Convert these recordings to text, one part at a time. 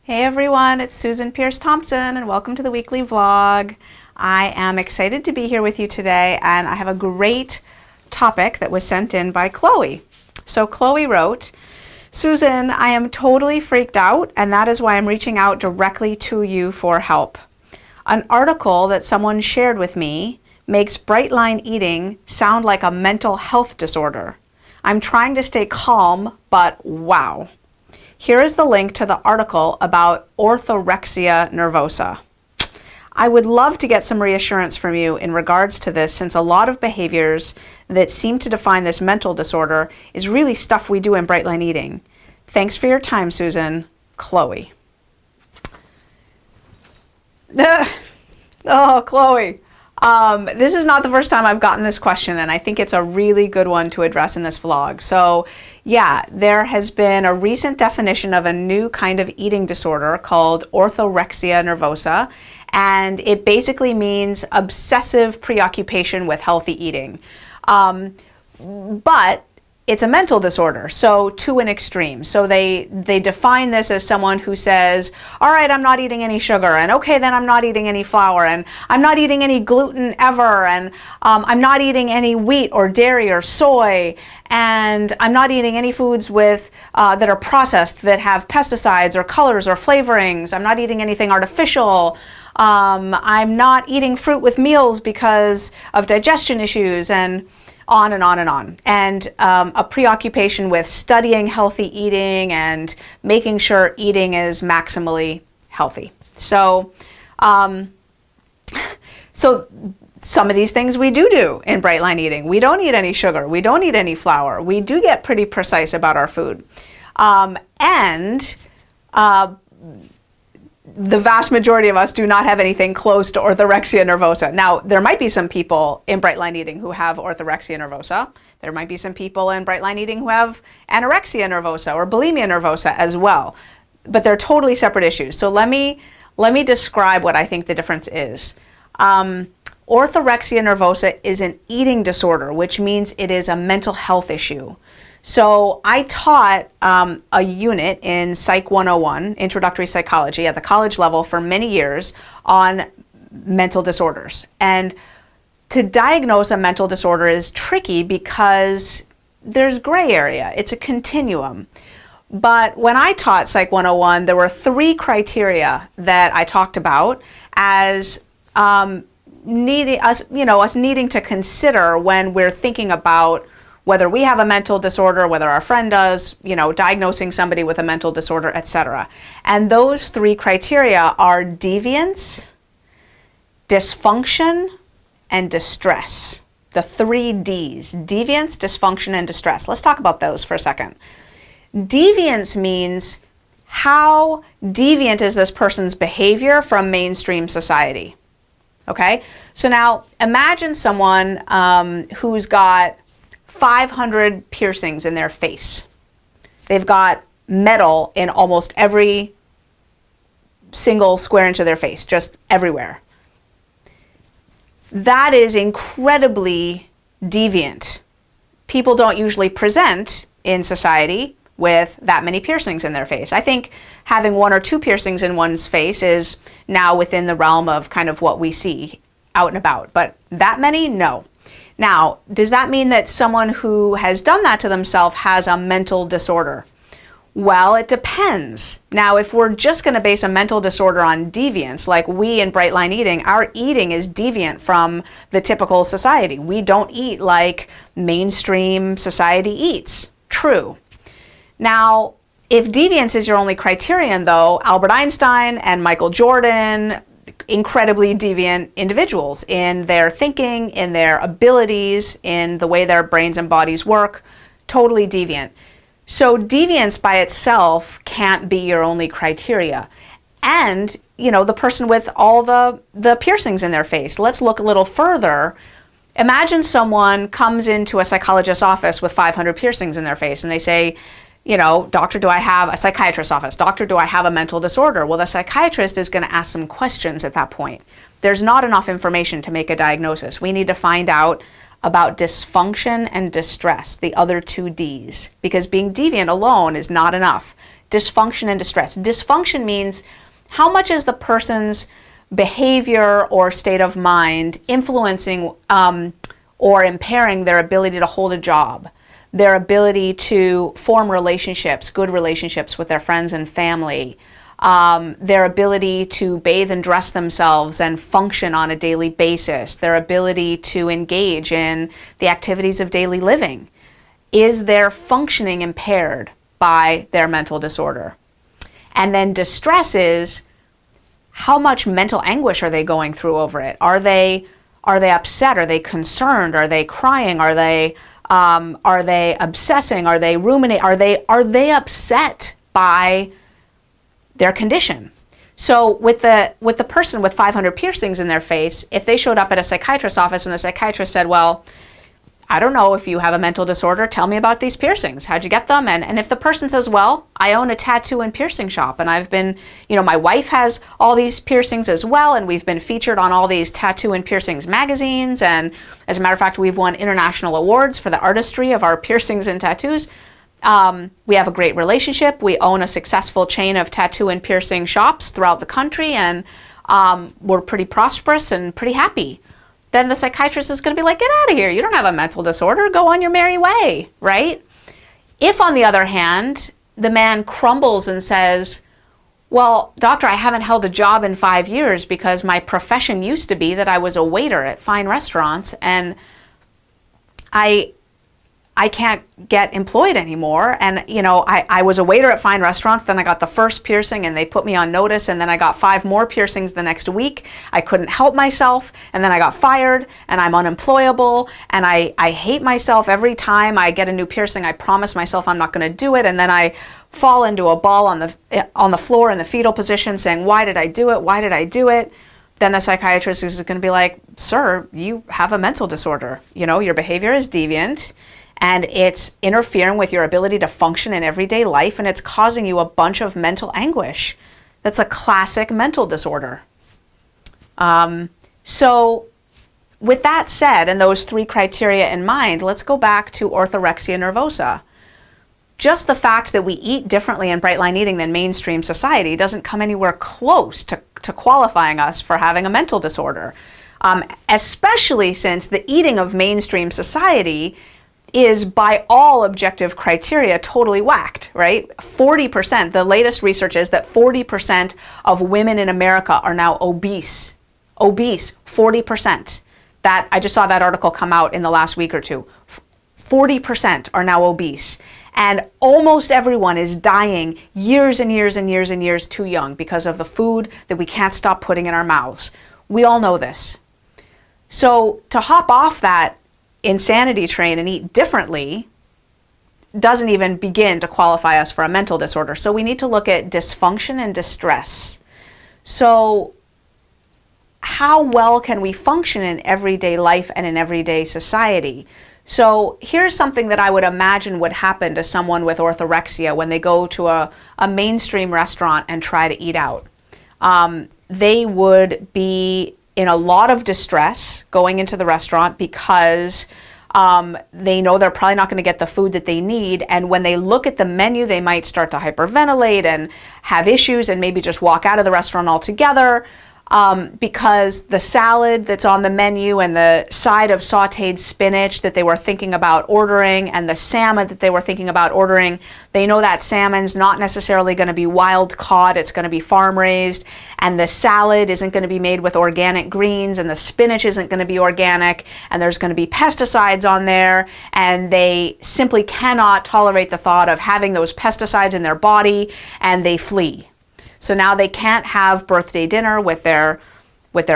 Hey everyone, it's Susan Pierce Thompson and welcome to the weekly vlog. I am excited to be here with you today and I have a great topic that was sent in by Chloe. So Chloe wrote, Susan, I am totally freaked out and that is why I'm reaching out directly to you for help. An article that someone shared with me makes bright line eating sound like a mental health disorder. I'm trying to stay calm, but wow. Here is the link to the article about Orthorexia nervosa. I would love to get some reassurance from you in regards to this, since a lot of behaviors that seem to define this mental disorder is really stuff we do in bright line eating. Thanks for your time, Susan. Chloe. Oh, Chloe. This is not the first time I've gotten this question, and I think it's a really good one to address in this vlog. So yeah, there has been a recent definition of a new kind of eating disorder called Orthorexia nervosa, and it basically means obsessive preoccupation with healthy eating. But it's a mental disorder, so to an extreme. So they define this as someone who says, all right, I'm not eating any sugar, and okay, then I'm not eating any flour, and I'm not eating any gluten ever, and I'm not eating any wheat or dairy or soy, and I'm not eating any foods with that are processed, that have pesticides or colors or flavorings. I'm not eating anything artificial. I'm not eating fruit with meals because of digestion issues, and on and on and on. And a preoccupation with studying healthy eating and making sure eating is maximally healthy. So, some of these things we do in bright line eating. We don't eat any sugar. We don't eat any flour. We do get pretty precise about our food. The vast majority of us do not have anything close to orthorexia nervosa. Now, there might be some people in bright line eating who have orthorexia nervosa. There might be some people in bright line eating who have anorexia nervosa or bulimia nervosa as well. But they're totally separate issues. So let me describe what I think the difference is. Orthorexia nervosa is an eating disorder, which means it is a mental health issue. So I taught a unit in Psych 101, Introductory Psychology, at the college level for many years on mental disorders. And to diagnose a mental disorder is tricky because there's gray area. It's a continuum. But when I taught Psych 101, there were 3 criteria that I talked about as us needing to consider when we're thinking about whether we have a mental disorder, whether our friend does, diagnosing somebody with a mental disorder, etc. And those 3 criteria are deviance, dysfunction, and distress. The 3 Ds: deviance, dysfunction, and distress. Let's talk about those for a second. Deviance means how deviant is this person's behavior from mainstream society. Okay? So now imagine someone who's got 500 piercings in their face. They've got metal in almost every single square inch of their face, just everywhere. That is incredibly deviant. People don't usually present in society with that many piercings in their face. I think having 1 or 2 piercings in one's face is now within the realm of kind of what we see out and about, but that many, no. Now, does that mean that someone who has done that to themselves has a mental disorder? Well, it depends. Now, if we're just going to base a mental disorder on deviance, like we in bright line eating, our eating is deviant from the typical society. We don't eat like mainstream society eats. True. Now, if deviance is your only criterion, though, Albert Einstein and Michael Jordan, incredibly deviant individuals in their thinking, in their abilities, in the way their brains and bodies work, totally deviant. So deviance by itself can't be your only criteria. And, the person with all the piercings in their face, let's look a little further. Imagine someone comes into a psychologist's office with 500 piercings in their face and they say, doctor, do I have a psychiatrist's office? Doctor, do I have a mental disorder? Well, the psychiatrist is going to ask some questions at that point. There's not enough information to make a diagnosis. We need to find out about dysfunction and distress, the other 2 Ds, because being deviant alone is not enough. dysfunction and distress. Dysfunction means how much is the person's behavior or state of mind influencing or impairing their ability to hold a job, their ability to form relationships, good relationships with their friends and family, their ability to bathe and dress themselves and function on a daily basis, their ability to engage in the activities of daily living. Is their functioning impaired by their mental disorder? And then distress is how much mental anguish are they going through over it? Are they upset? Are they concerned? Are they crying? Are they obsessing? Are they ruminating? Are they upset by their condition? So with the person with 500 piercings in their face, if they showed up at a psychiatrist's office and the psychiatrist said, well, I don't know if you have a mental disorder, tell me about these piercings. How'd you get them? And if the person says, well, I own a tattoo and piercing shop, and I've been, my wife has all these piercings as well, and we've been featured on all these tattoo and piercings magazines, and as a matter of fact, we've won international awards for the artistry of our piercings and tattoos. We have a great relationship. We own a successful chain of tattoo and piercing shops throughout the country, and we're pretty prosperous and pretty happy. Then the psychiatrist is going to be like, get out of here. You don't have a mental disorder. Go on your merry way, right? If, on the other hand, the man crumbles and says, well, doctor, I haven't held a job in 5 years because my profession used to be that I was a waiter at fine restaurants, and I can't get employed anymore. And, I was a waiter at fine restaurants, then I got the first piercing and they put me on notice, and then I got 5 more piercings the next week. I couldn't help myself, and then I got fired, and I'm unemployable, and I hate myself every time I get a new piercing. I promise myself I'm not going to do it, and then I fall into a ball on the floor in the fetal position saying, why did I do it? Why did I do it? Then the psychiatrist is going to be like, sir, you have a mental disorder. Your behavior is deviant, and it's interfering with your ability to function in everyday life, and it's causing you a bunch of mental anguish. That's a classic mental disorder. So with that said, and those 3 criteria in mind, let's go back to orthorexia nervosa. Just the fact that we eat differently in Bright Line Eating than mainstream society doesn't come anywhere close to qualifying us for having a mental disorder, especially since the eating of mainstream society is by all objective criteria totally whacked, right? 40%, the latest research is that 40% of women in America are now obese. Obese, 40%. I just saw that article come out in the last week or two. 40% are now obese. And almost everyone is dying years and years and years and years too young because of the food that we can't stop putting in our mouths. We all know this. So to hop off that insanity train and eat differently doesn't even begin to qualify us for a mental disorder. So we need to look at dysfunction and distress. So how well can we function in everyday life and in everyday society? So here's something that I would imagine would happen to someone with orthorexia when they go to a mainstream restaurant and try to eat out. They would be in a lot of distress going into the restaurant because they know they're probably not going to get the food that they need. And when they look at the menu, they might start to hyperventilate and have issues and maybe just walk out of the restaurant altogether. Because the salad that's on the menu and the side of sauteed spinach that they were thinking about ordering and the salmon that they were thinking about ordering, they know that salmon's not necessarily going to be wild caught, it's going to be farm raised, and the salad isn't going to be made with organic greens, and the spinach isn't going to be organic, and there's going to be pesticides on there, and they simply cannot tolerate the thought of having those pesticides in their body, and they flee. So now they can't have birthday dinner with their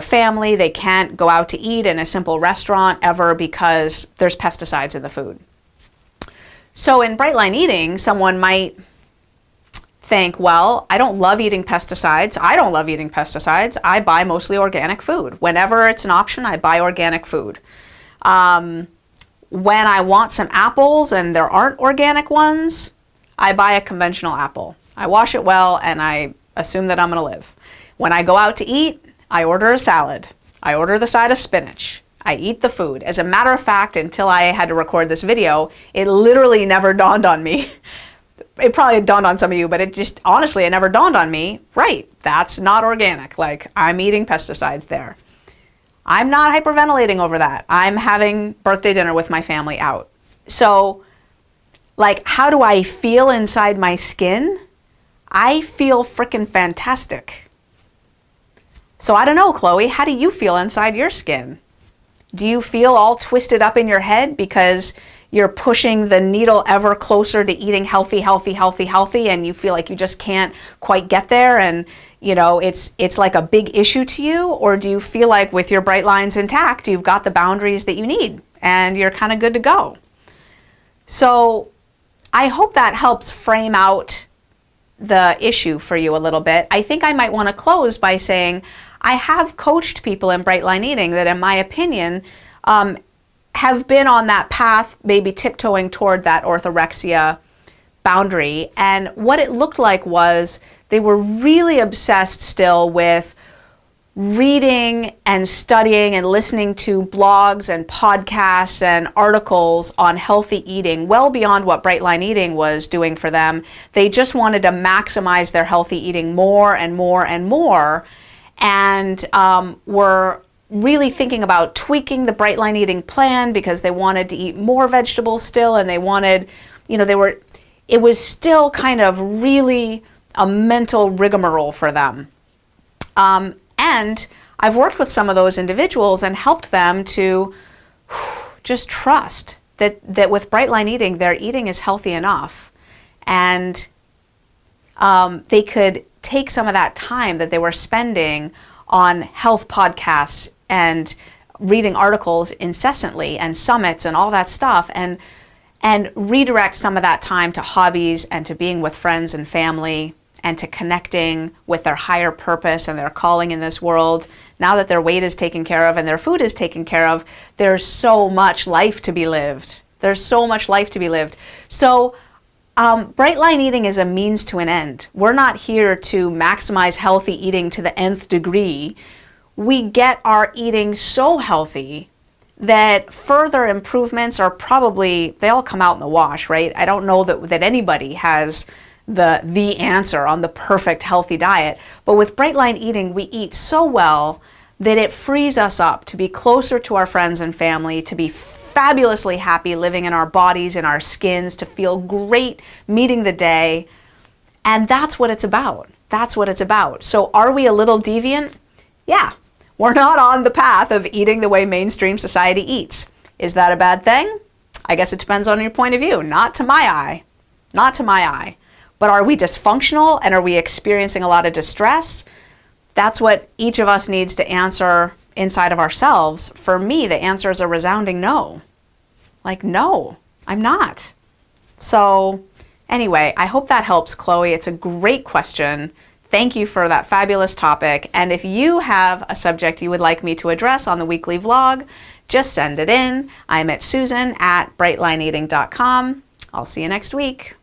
family. They can't go out to eat in a simple restaurant ever because there's pesticides in the food. So in Bright Line Eating, someone might think, well, I don't love eating pesticides. I don't love eating pesticides. I buy mostly organic food. Whenever it's an option, I buy organic food. When I want some apples and there aren't organic ones, I buy a conventional apple. I wash it well and I assume that I'm going to live. When I go out to eat, I order a salad. I order the side of spinach. I eat the food. As a matter of fact, until I had to record this video, it literally never dawned on me it probably dawned on some of you, but it just, honestly, it never dawned on me. Right, that's not organic. Like, I'm eating pesticides there. I'm not hyperventilating over that. I'm having birthday dinner with my family out. So, like, how do I feel inside my skin? I feel frickin' fantastic. So I don't know, Chloe, how do you feel inside your skin? Do you feel all twisted up in your head because you're pushing the needle ever closer to eating healthy, and you feel like you just can't quite get there, and it's like a big issue to you? Or do you feel like with your bright lines intact, you've got the boundaries that you need and you're kind of good to go? So I hope that helps frame out the issue for you a little bit. I think I might want to close by saying I have coached people in bright line eating that, in my opinion, have been on that path, maybe tiptoeing toward that orthorexia boundary. And what it looked like was they were really obsessed still with reading and studying and listening to blogs and podcasts and articles on healthy eating, well beyond what bright line eating was doing for them. They just wanted to maximize their healthy eating more and more and more, and were really thinking about tweaking the bright line eating plan because they wanted to eat more vegetables still, and they wanted, it was still kind of really a mental rigmarole for them. And I've worked with some of those individuals and helped them to just trust that with bright line eating, their eating is healthy enough, and they could take some of that time that they were spending on health podcasts and reading articles incessantly and summits and all that stuff, and redirect some of that time to hobbies and to being with friends and family and to connecting with their higher purpose and their calling in this world. Now that their weight is taken care of and their food is taken care of, there's so much life to be lived. There's so much life to be lived. So bright line eating is a means to an end. We're not here to maximize healthy eating to the nth degree. We get our eating so healthy that further improvements are probably, they all come out in the wash, right? I don't know that anybody has the answer on the perfect healthy diet. But with bright line eating, we eat so well that it frees us up to be closer to our friends and family, to be fabulously happy living in our bodies, in our skins, to feel great meeting the day. And that's what it's about. That's what it's about. So are we a little deviant? Yeah. We're not on the path of eating the way mainstream society eats. Is that a bad thing? I guess it depends on your point of view. Not to my eye. Not to my eye. But are we dysfunctional and are we experiencing a lot of distress? That's what each of us needs to answer inside of ourselves. For me, the answer is a resounding no. Like, no, I'm not. So anyway, I hope that helps, Chloe. It's a great question. Thank you for that fabulous topic. And if you have a subject you would like me to address on the weekly vlog, just send it in. I'm at susan@brightlineeating.com. I'll see you next week.